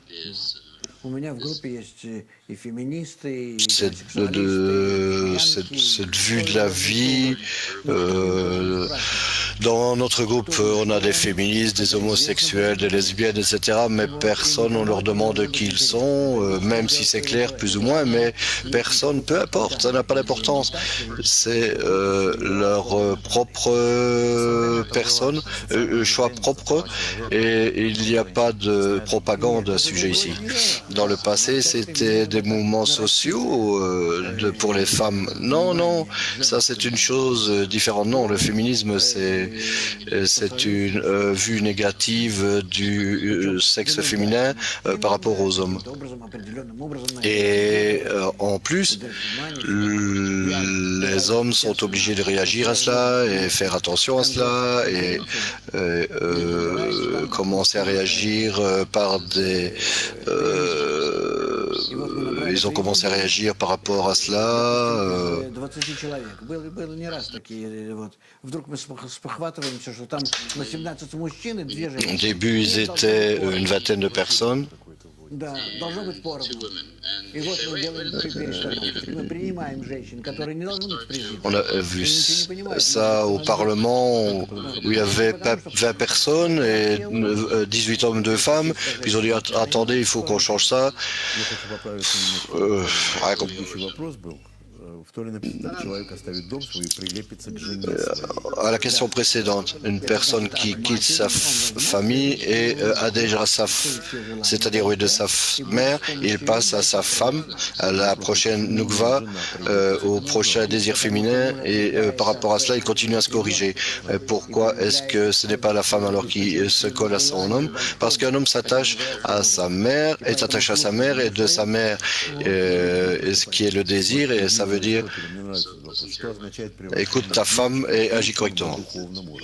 Cette vue de la vie. Dans notre groupe, on a des féministes, des homosexuels, des lesbiennes, etc. Mais personne, on leur demande qui ils sont, même si c'est clair plus ou moins, mais personne, peu importe, ça n'a pas d'importance. C'est leur propre personne, choix propre, et il n'y a pas de propagande à ce sujet ici. Dans le passé, c'était des mouvements sociaux pour les femmes. Non, non, ça c'est une chose différente. Non, le féminisme, c'est une vue négative du sexe féminin par rapport aux hommes. Et en plus, les hommes sont obligés de réagir à cela et faire attention à cela et commencer à réagir par des... ils ont commencé à réagir par rapport à cela. Au début, ils étaient une vingtaine de personnes. On a vu ça au Parlement où il y avait 20 personnes et 18 hommes, 2 femmes. Puis ils ont dit attendez, il faut qu'on change ça. À la question précédente, une personne qui quitte sa famille et adhère à c'est-à-dire de sa mère, il passe à sa femme, à la prochaine Nukva, au prochain désir féminin, et par rapport à cela, il continue à se corriger. Pourquoi est-ce que ce n'est pas la femme alors qui se colle à son homme? Parce qu'un homme s'attache à sa mère, est attaché à sa mère, et de sa mère, ce qui est le désir, et ça veut dire écoute ta femme et agis correctement.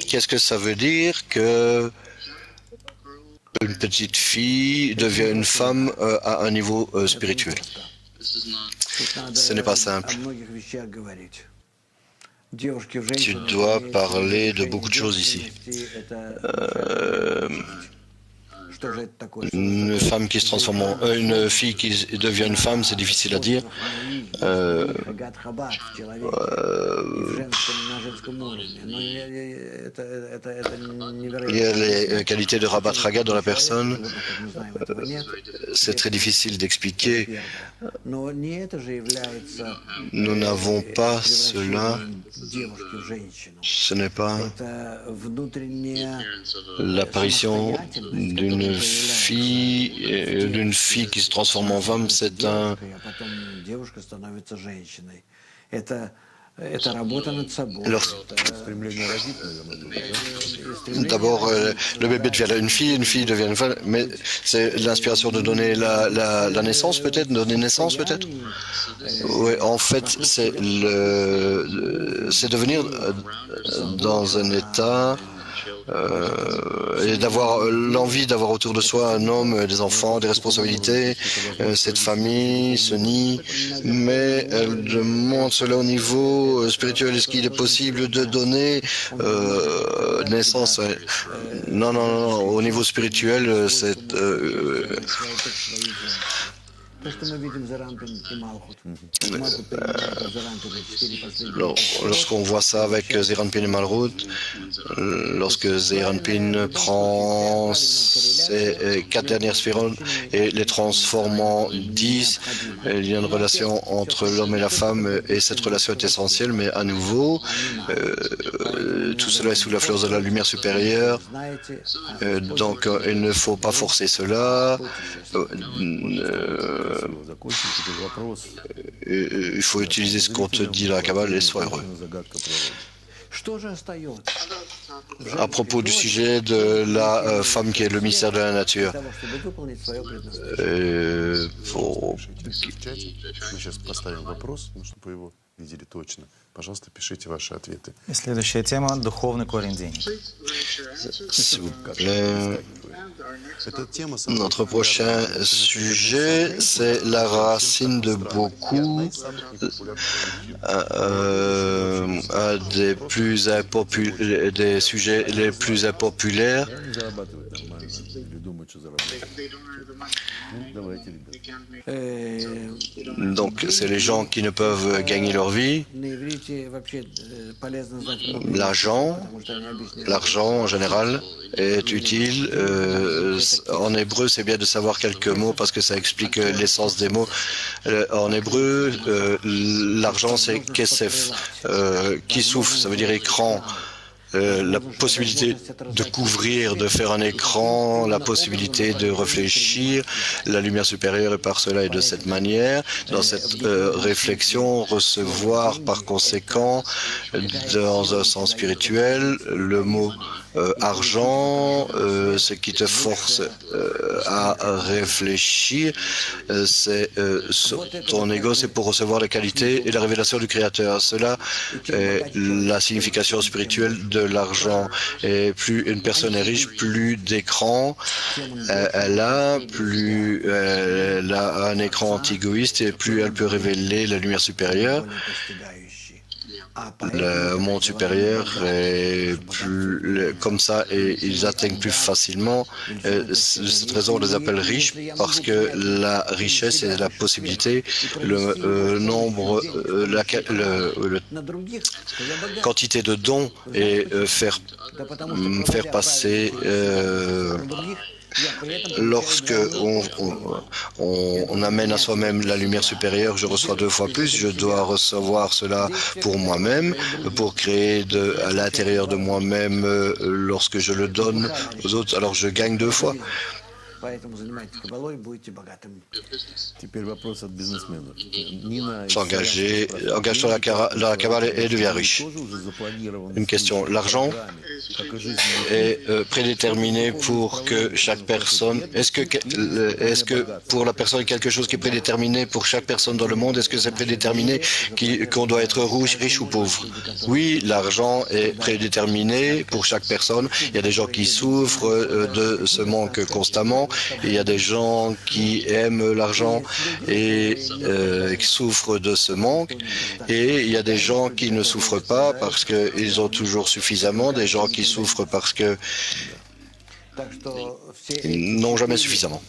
Qu'est-ce que ça veut dire que une petite fille devient une femme à un niveau spirituel. Ce n'est pas simple. Tu dois parler de beaucoup de choses ici. Une femme qui se transforme une fille qui devient une femme, c'est difficile à dire. Il y a les qualités de Rabat Raga dans la personne. C'est très difficile d'expliquer. Nous n'avons pas cela. Ce n'est pas l'apparition d'une fille qui se transforme en femme, c'est un... D'abord, le bébé devient une fille devient une femme, mais c'est l'inspiration de donner la naissance peut-être, donner naissance peut-être. Oui, en fait, c'est devenir dans un état et d'avoir l'envie d'avoir autour de soi un homme, des enfants, des responsabilités, cette famille, ce nid, mais elle demande cela au niveau spirituel. Est-ce qu'il est possible de donner naissance? Non, non, non, au niveau spirituel, c'est... Lorsqu'on voit ça avec Zeranpin et Malrout, lorsque Zeranpin prend ses 4 dernières sphérones et les transforme en 10, il y a une relation entre l'homme et la femme et cette relation est essentielle, mais à nouveau, tout cela est sous l'influence de la lumière supérieure, donc il ne faut pas forcer cela. Il faut utiliser ce qu'on te dit dans la Kabbale et sois heureux. À propos du sujet de la femme qui est le mystère de la nature, И следующая тема — духовный корень денег. S'il vous plaît. Notre prochain sujet, c'est la racine de beaucoup, un des sujets les plus impopulaires. Donc, c'est les gens qui ne peuvent gagner leur vie. L'argent en général est utile. En hébreu, c'est bien de savoir quelques mots parce que ça explique l'essence des mots. En hébreu, l'argent, c'est kesef, kisouf, ça veut dire écran. La possibilité de couvrir, de faire un écran, la possibilité de réfléchir, la lumière supérieure est par cela et de cette manière. Dans cette réflexion, recevoir par conséquent, dans un sens spirituel, le mot argent, ce qui te force à réfléchir, c'est ton ego, c'est pour recevoir la qualité et la révélation du Créateur. Cela est la signification spirituelle de l'argent. Et plus une personne est riche, plus d'écrans elle a, plus elle a un écran anti-égoïste et plus elle peut révéler la lumière supérieure. Le monde supérieur est plus comme ça et ils atteignent plus facilement. De cette raison, on les appelle riches parce que la richesse est la possibilité, le nombre, la quantité de dons et faire passer. Lorsque on amène à soi-même la lumière supérieure, je reçois 2 fois plus, je dois recevoir cela pour moi-même, pour créer à l'intérieur de moi-même, lorsque je le donne aux autres, alors je gagne 2 fois. Поэтому занимайтесь кабалой, будете богатым. Теперь вопрос от бизнесмена. Нина S'engager, engage sur dans la cabale et devient riche. тоже уже запланирован Une question. L'argent est prédéterminé pour que chaque personne. Est-ce que pour la personne quelque chose qui est prédéterminé pour chaque personne dans le monde, est-ce que c'est prédéterminé qu'on doit être riche ou pauvre? Oui, l'argent est prédéterminé pour chaque personne. Il y a des gens qui souffrent de ce manque constamment. Il y a des gens qui aiment l'argent et qui souffrent de ce manque. Et il y a des gens qui ne souffrent pas parce qu'ils ont toujours suffisamment, des gens qui souffrent parce qu'ils n'ont jamais suffisamment.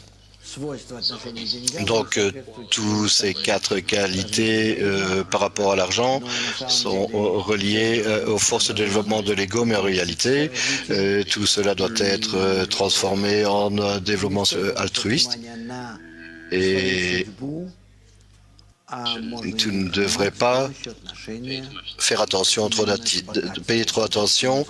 Donc, tous ces quatre qualités par rapport à l'argent sont reliées aux forces de développement de l'ego, mais en réalité, tout cela doit être transformé en développement altruiste. Et tu ne devrais pas faire attention, payer trop attention,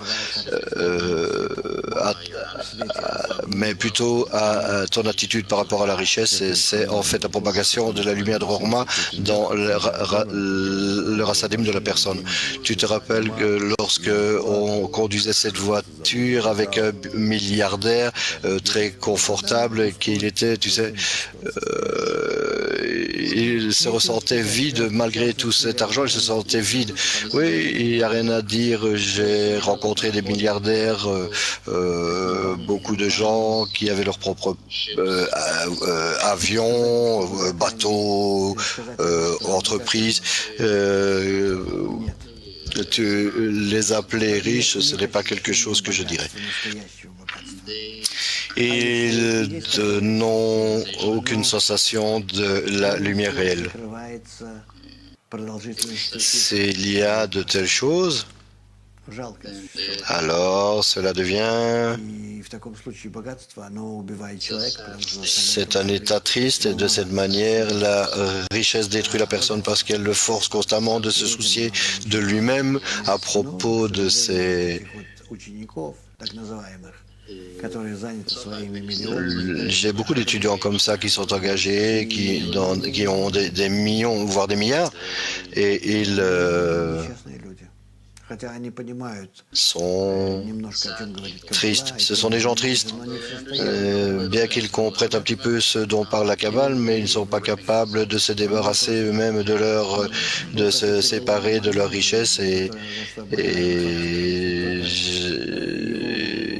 mais plutôt à ton attitude par rapport à la richesse. Et c'est en fait la propagation de la lumière de Rorma dans le rasadim de la personne. Tu te rappelles que lorsque on conduisait cette voiture avec un milliardaire très confortable, qu'il était, tu sais, il se ressentait vide malgré tout cet argent, il se sentait vide. Oui, il n'y a rien à dire. J'ai rencontré des milliardaires, beaucoup de gens qui avaient leur propre avion, bateau, entreprise. Les appeler riches, ce n'est pas quelque chose que je dirais. Ils n'ont aucune sensation de la lumière réelle. S'il y a de telles choses, alors cela devient... C'est un état triste et de cette manière, la richesse détruit la personne parce qu'elle le force constamment de se soucier de lui-même à propos de ses... J'ai beaucoup d'étudiants comme ça qui sont engagés, qui ont des millions, voire des milliards, et ils sont tristes. Ce sont des gens tristes, bien qu'ils comprennent un petit peu ce dont parle la Kabbale, mais ils ne sont pas capables de se débarrasser eux-mêmes de se séparer de leur richesse. Et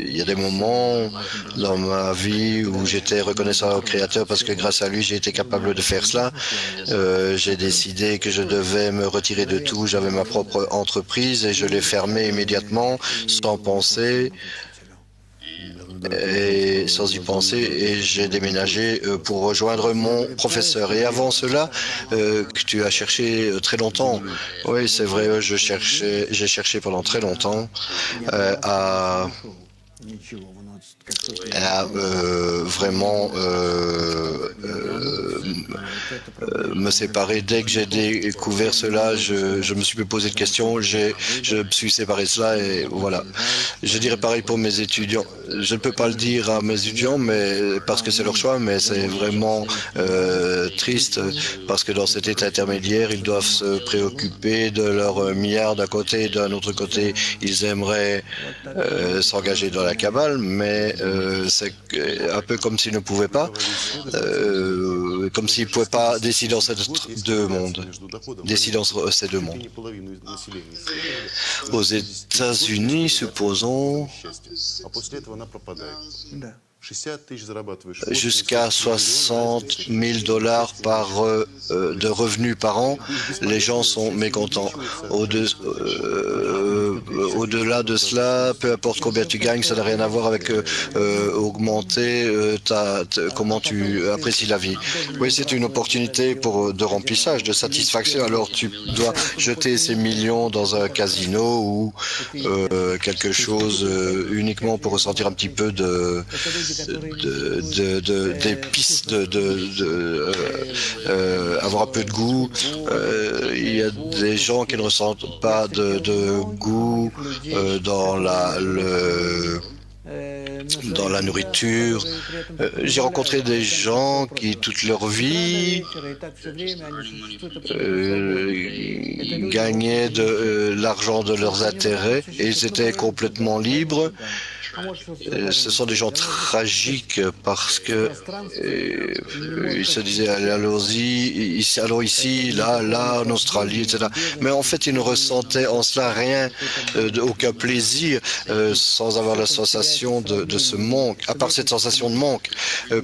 il y a des moments dans ma vie où j'étais reconnaissant au Créateur parce que grâce à lui, j'ai été capable de faire cela. J'ai décidé que je devais me retirer de tout. J'avais ma propre entreprise et je l'ai fermée immédiatement, sans penser et sans y penser, et j'ai déménagé pour rejoindre mon professeur. Et avant cela, que tu as cherché très longtemps. Oui, c'est vrai, j'ai cherché pendant très longtemps à vraiment me séparer. Dès que j'ai découvert cela, je me suis posé de questions, je me suis séparé de cela et voilà. Je dirais pareil pour mes étudiants. Je ne peux pas le dire à mes étudiants, mais parce que c'est leur choix, mais c'est vraiment triste parce que dans cet état intermédiaire, ils doivent se préoccuper de leur milliard d'un côté et d'un autre côté, ils aimeraient s'engager dans la Kabbale, mais c'est un peu comme s'ils ne pouvaient pas, comme s'ils ne pouvaient pas décider dans ces deux mondes. Aux États-Unis, supposons, jusqu'à 60 000 dollars de revenus par an, les gens sont mécontents. Au-delà de cela, peu importe combien tu gagnes, ça n'a rien à voir avec augmenter comment tu apprécies la vie. Oui, c'est une opportunité de remplissage, de satisfaction. Alors tu dois jeter ces millions dans un casino ou quelque chose uniquement pour ressentir un petit peu des pistes, avoir un peu de goût. Il y a des gens qui ne ressentent pas de goût dans dans la nourriture. J'ai rencontré des gens qui, toute leur vie, gagnaient de l'argent de leurs intérêts et ils étaient complètement libres. Ce sont des gens tragiques parce que ils se disaient allons-y, allons ici, là, en Australie, etc. Mais en fait, ils ne ressentaient en cela rien, aucun plaisir, sans avoir la sensation de ce manque, à part cette sensation de manque,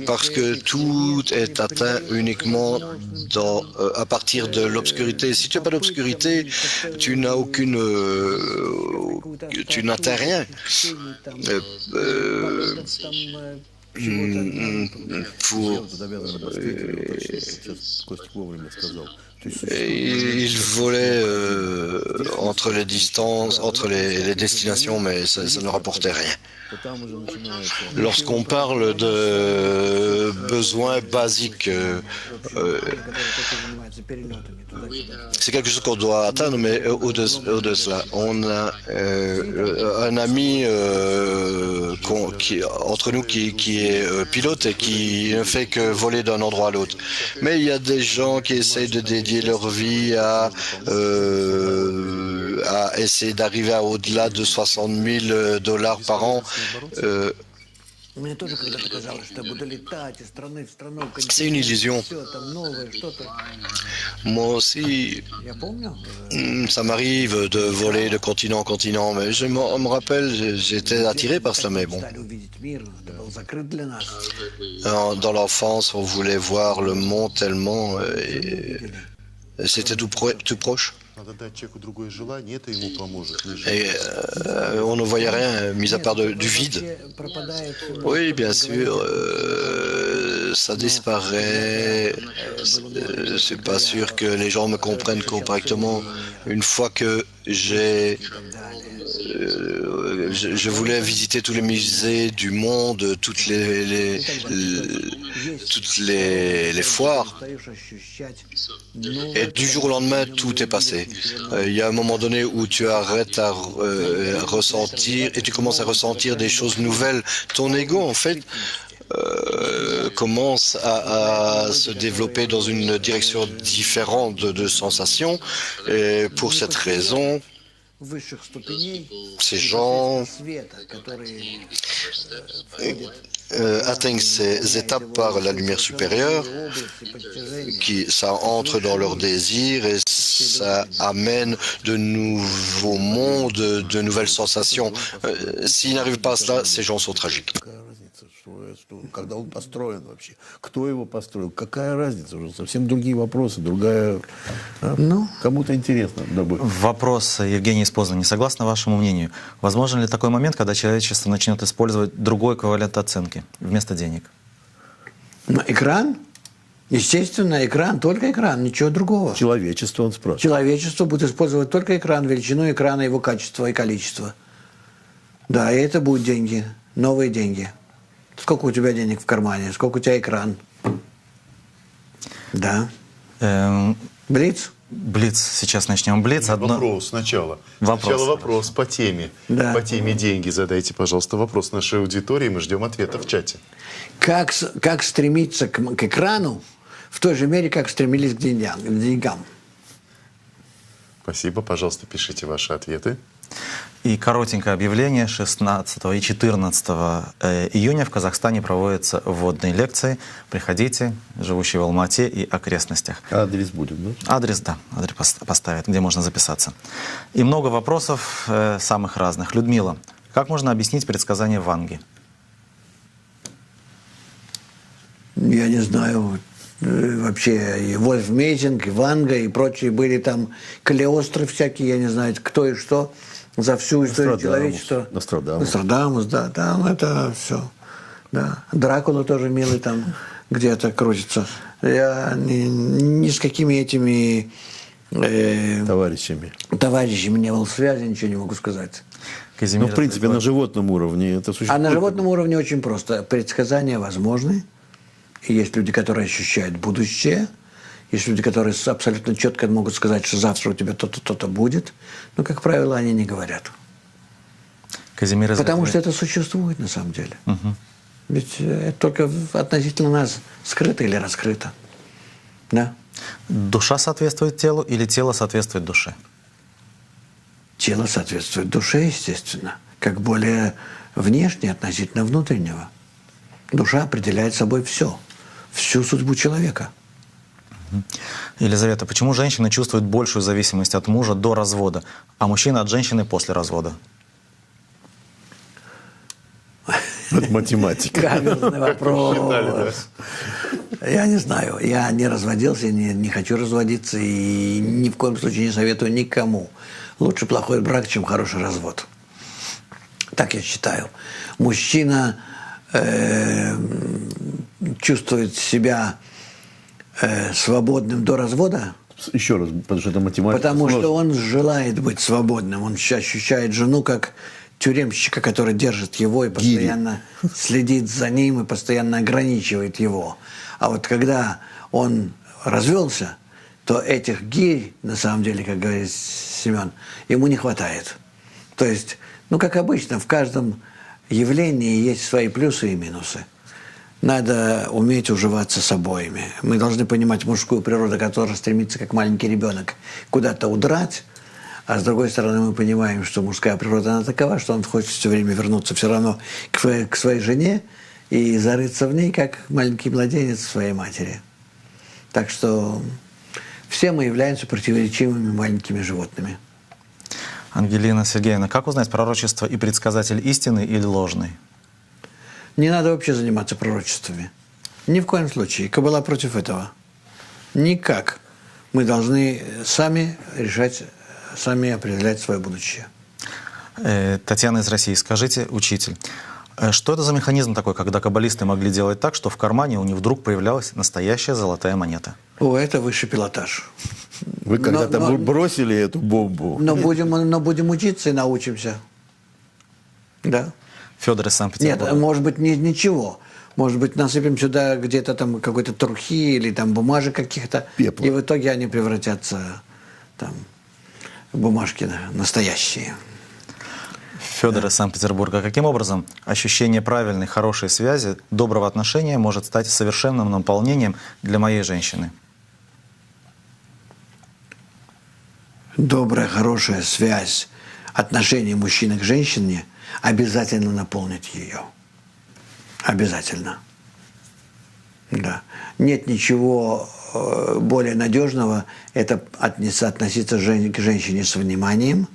parce que tout est atteint uniquement à partir de l'obscurité. Si tu n'as pas d'obscurité, tu n'as aucune, tu n'atteins rien. Il volait entre les distances, entre les destinations, mais ça ne rapportait rien. Lorsqu'on parle de besoins basiques, c'est quelque chose qu'on doit atteindre, mais au-delà, cela, on a un ami entre nous qui est pilote et qui ne fait que voler d'un endroit à l'autre. Mais il y a des gens qui essayent de dédier leur vie à essayer d'arriver à au-delà de $60,000 par an. C'est une illusion. Moi aussi, ça m'arrive de voler de continent en continent, mais je me rappelle, j'étais attiré par cela, mais bon. Dans l'enfance, on voulait voir le monde tellement, c'était tout proche. Et on ne voyait rien, mis à part du vide. Oui, bien sûr, ça disparaît. C'est pas sûr que les gens me comprennent correctement. Une fois que je voulais visiter tous les musées du monde, toutes les foires. Et du jour au lendemain, tout est passé. Il y a un moment donné où tu arrêtes à ressentir et tu commences à ressentir des choses nouvelles. Ton ego, en fait, commence à se développer dans une direction différente de sensations. Et pour cette raison, ces gens atteignent ces étapes par la lumière supérieure, ça entre dans leurs désirs et ça amène de nouveaux mondes, de nouvelles sensations. S'ils n'arrivent pas à cela, ces gens sont tragiques. Когда он построен вообще? Кто его построил? Какая разница? Уже совсем другие вопросы, другая... Кому-то интересно. Вопрос Евгения из Познани. Согласно вашему мнению, возможен ли такой момент, когда человечество начнет использовать другой эквивалент оценки вместо денег? Экран? Естественно, экран, только экран, ничего другого. Человечество, он спрашивает. Человечество будет использовать только экран, величину экрана, его качество и количество. Да, и это будут деньги, новые деньги. Сколько у тебя денег в кармане? Сколько у тебя экран? Да. Блиц? Блиц. Сейчас начнем блиц. Вопрос сначала. Сначала вопрос по теме. Да. По теме деньги. Задайте, пожалуйста, вопрос нашей аудитории. Мы ждем ответа в чате. Как стремиться к экрану в той же мере, как стремились к деньгам? Спасибо. Пожалуйста, пишите ваши ответы. И коротенькое объявление. 16 и 14 июня в Казахстане проводятся вводные лекции. Приходите, живущие в Алма-Ате и окрестностях. Адрес будет, да? Адрес, да. Адрес поставят, где можно записаться. И много вопросов самых разных. Людмила, как можно объяснить предсказание Ванги? Я не знаю. Вообще и Вольф Мейзинг, и Ванга, и прочие были там Калиостры всякие, я не знаю, кто и что. За всю историю человечества. Нострадамус, да, там это все. Да. Дракула тоже милый там где-то крутится. Я ни с какими этими товарищами не был в связи, ничего не могу сказать. Ну, в принципе, на животном уровне это существует. А на животном уровне очень просто. Предсказания возможны. И есть люди, которые ощущают будущее. Есть люди, которые абсолютно четко могут сказать, что завтра у тебя то-то, то-то будет. Но, как правило, они не говорят. Казимир из Потому Литвы. что это существует на самом деле. Ведь это только относительно нас скрыто или раскрыто. Да? Душа соответствует телу или тело соответствует душе? Тело соответствует душе, естественно, как более внешне относительно внутреннего. Душа определяет собой все, всю судьбу человека. Елизавета, почему женщины чувствуют большую зависимость от мужа до развода, а мужчина от женщины после развода? Это математика. Каверзный вопрос. Я не знаю. Я не разводился, не хочу разводиться и ни в коем случае не советую никому. Лучше плохой брак, чем хороший развод. Так я считаю. Мужчина чувствует себя свободным до развода, Еще раз, потому что это математика. потому сложно. что он желает быть свободным. Он ощущает жену как тюремщика, который держит его и постоянно следит за ним и постоянно ограничивает его. А вот когда он развелся, то этих гирь, на самом деле, как говорит Семен, ему не хватает. То есть, ну, как обычно, в каждом явлении есть свои плюсы и минусы. Надо уметь уживаться с обоими. Мы должны понимать мужскую природу, которая стремится, как маленький ребенок, куда-то удрать, а с другой стороны мы понимаем, что мужская природа, она такова, что он хочет все время вернуться все равно к своей жене и зарыться в ней, как маленький младенец в своей матери. Так что все мы являемся противоречивыми маленькими животными. Ангелина Сергеевна, как узнать, пророчество и предсказатель истинный или ложный? Не надо вообще заниматься пророчествами. Ни в коем случае. Каббала против этого. Никак. Мы должны сами решать, сами определять свое будущее. Татьяна из России, скажите, учитель, что это за механизм такой, когда каббалисты могли делать так, что в кармане у них вдруг появлялась настоящая золотая монета? О, это высший пилотаж. Вы когда-то бросили эту бомбу. Но будем учиться и научимся. Да. Федор из Санкт-Петербурга. Нет, может быть, ничего. Может быть, насыпем сюда где-то там какой-то трухи или там бумажек каких-то. Пепла. И в итоге они превратятся там в бумажки настоящие. Федор из Санкт-Петербурга. Каким образом ощущение правильной, хорошей связи, доброго отношения может стать совершенным наполнением для моей женщины? Добрая, хорошая связь отношений мужчины к женщине обязательно наполнит ее. Обязательно. Да. Нет ничего более надежного, это относиться к женщине с вниманием,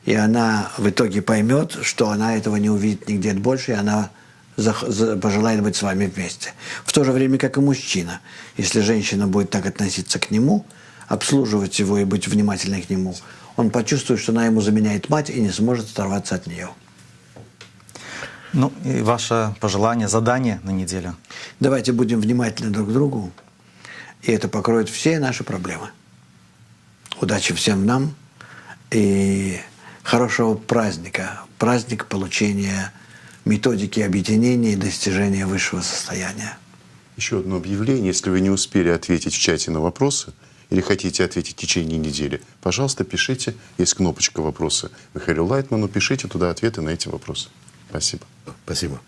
и она в итоге поймет, что она этого не увидит нигде больше, и она пожелает быть с вами вместе. В то же время, как и мужчина. Если женщина будет так относиться к нему, обслуживать его и быть внимательной к нему, он почувствует, что она ему заменяет мать и не сможет оторваться от нее. Ну и ваше пожелание, задание на неделю? Давайте будем внимательны друг к другу, и это покроет все наши проблемы. Удачи всем нам и хорошего праздника. Праздник получения методики объединения и достижения высшего состояния. Еще одно объявление. Если вы не успели ответить в чате на вопросы или хотите ответить в течение недели, пожалуйста, пишите. Есть кнопочка «Вопросы» Михаилу Лайтману. Пишите туда ответы на эти вопросы. Спасибо. Спасибо.